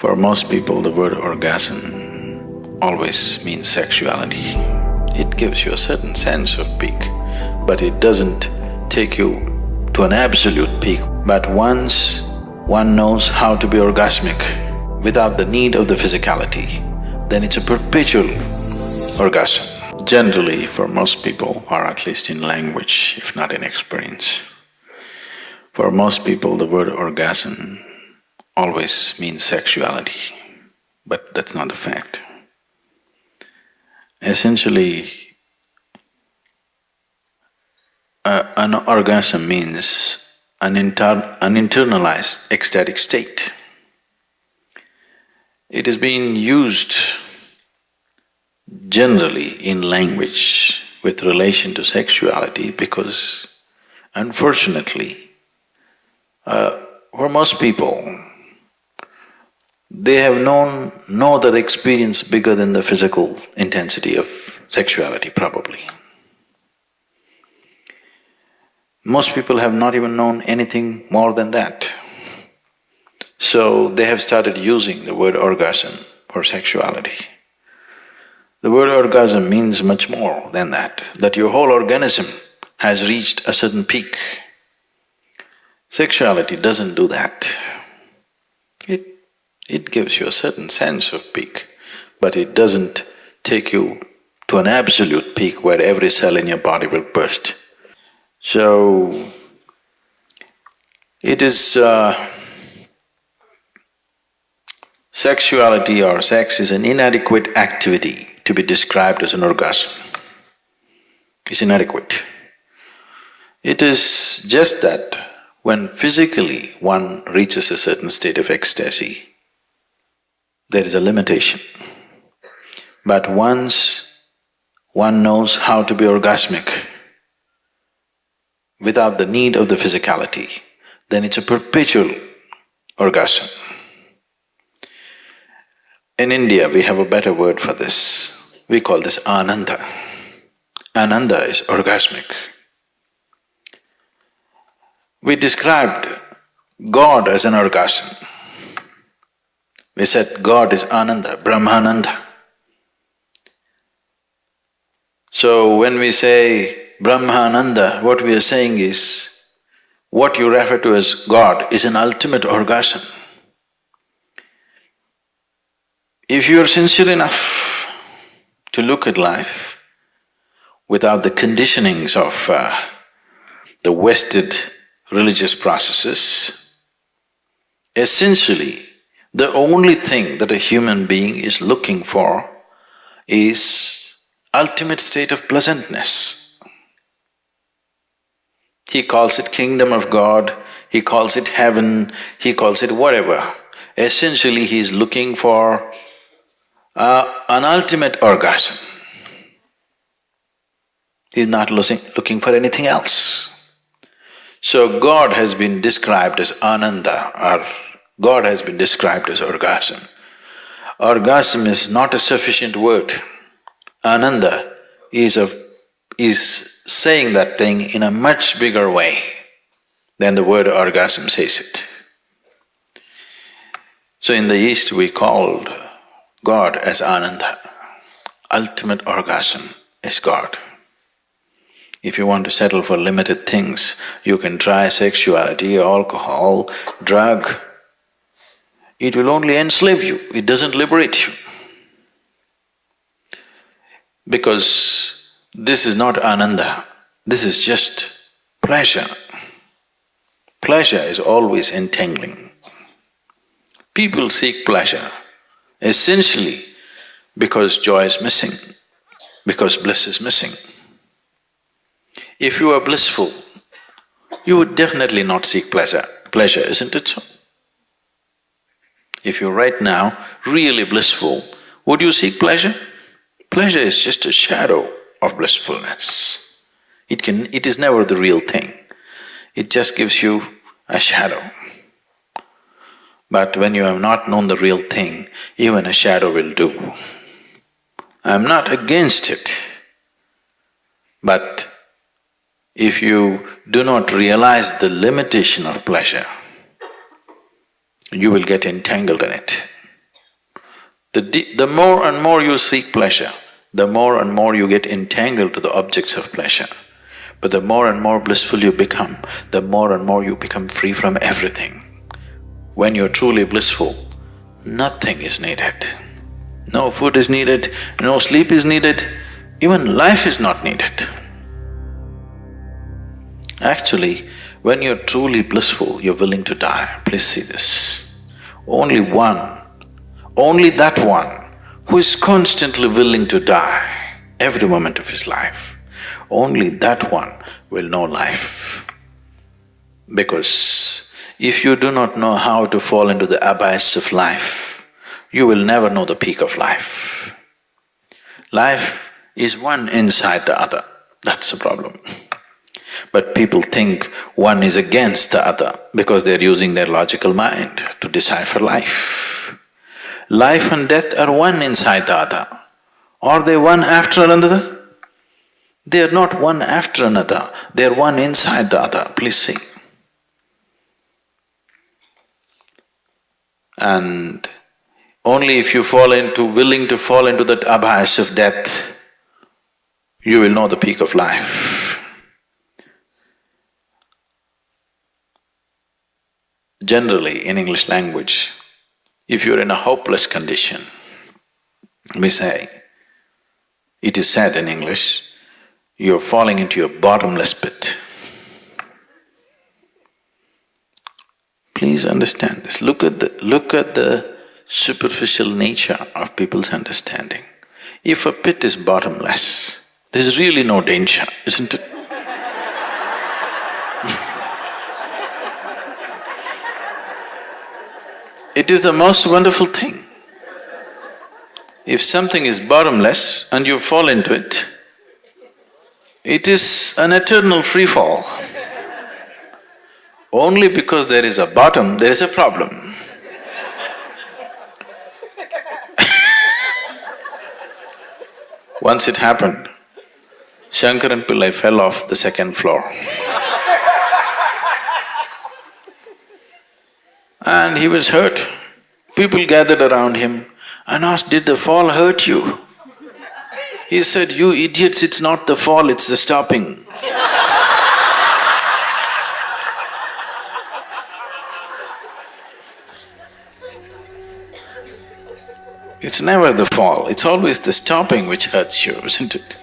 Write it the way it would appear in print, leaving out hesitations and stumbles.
For most people, the word orgasm always means sexuality. It gives you a certain sense of peak, but it doesn't take you to an absolute peak. But once one knows how to be orgasmic without the need of the physicality, then it's a perpetual orgasm. Generally, for most people, or at least in language, if not in experience, for most people, the word orgasm always means sexuality, but that's not the fact. Essentially, an orgasm means an internalized ecstatic state. It is being used generally in language with relation to sexuality because unfortunately, for most people, they have known no other experience bigger than the physical intensity of sexuality, probably. Most people have not even known anything more than that. So they have started using the word orgasm for sexuality. The word orgasm means much more than that your whole organism has reached a certain peak. Sexuality doesn't do that. It gives you a certain sense of peak, but it doesn't take you to an absolute peak where every cell in your body will burst. So, it is… sexuality or sex is an inadequate activity to be described as an orgasm. It's inadequate. It is just that when physically one reaches a certain state of ecstasy, there is a limitation. But once one knows how to be orgasmic without the need of the physicality, then it's a perpetual orgasm. In India, we have a better word for this. We call this ananda. Ananda is orgasmic. We described God as an orgasm. We said God is Ananda, Brahmananda. So when we say Brahmananda, what we are saying is, what you refer to as God is an ultimate orgasm. If you are sincere enough to look at life without the conditionings of the wasted religious processes, essentially the only thing that a human being is looking for is ultimate state of pleasantness. He calls it kingdom of God, he calls it heaven, he calls it whatever. Essentially, he is looking for an ultimate orgasm. He's not looking for anything else. So God has been described as Ananda, or God has been described as orgasm. Orgasm is not a sufficient word. Ananda is saying that thing in a much bigger way than the word orgasm says it. So in the East we called God as Ananda. Ultimate orgasm is God. If you want to settle for limited things, you can try sexuality, alcohol, drug. It will only enslave you, it doesn't liberate you. Because this is not Ananda, this is just pleasure. Pleasure is always entangling. People seek pleasure essentially because joy is missing, because bliss is missing. If you are blissful, you would definitely not seek pleasure, isn't it so? If you're right now really blissful, would you seek pleasure? Pleasure is just a shadow of blissfulness. It is never the real thing. It just gives you a shadow. But when you have not known the real thing, even a shadow will do. I'm not against it, but if you do not realize the limitation of pleasure, you will get entangled in it. The more and more you seek pleasure, the more and more you get entangled to the objects of pleasure. But the more and more blissful you become, the more and more you become free from everything. When you're truly blissful, nothing is needed. No food is needed, no sleep is needed, even life is not needed. Actually, when you're truly blissful, you're willing to die. Please see this. Only that one who is constantly willing to die every moment of his life, only that one will know life. Because if you do not know how to fall into the abyss of life, you will never know the peak of life. Life is one inside the other, that's the problem. But people think one is against the other because they're using their logical mind to decipher life. Life and death are one inside the other. Are they one after another? They are not one after another, they are one inside the other, please see. And only if you willing to fall into that abyss of death, you will know the peak of life. Generally, in English language, if you're in a hopeless condition, we say, it is said in English, you're falling into a bottomless pit. Please understand this. Look at the superficial nature of people's understanding. If a pit is bottomless, there's really no danger, isn't it? It is the most wonderful thing. If something is bottomless and you fall into it, it is an eternal free fall. Only because there is a bottom, there is a problem. Once it happened, Shankaran Pillai fell off the second floor. And he was hurt. People gathered around him and asked, "Did the fall hurt you?" He said, "You idiots, it's not the fall, it's the stopping." It's never the fall, it's always the stopping which hurts you, isn't it?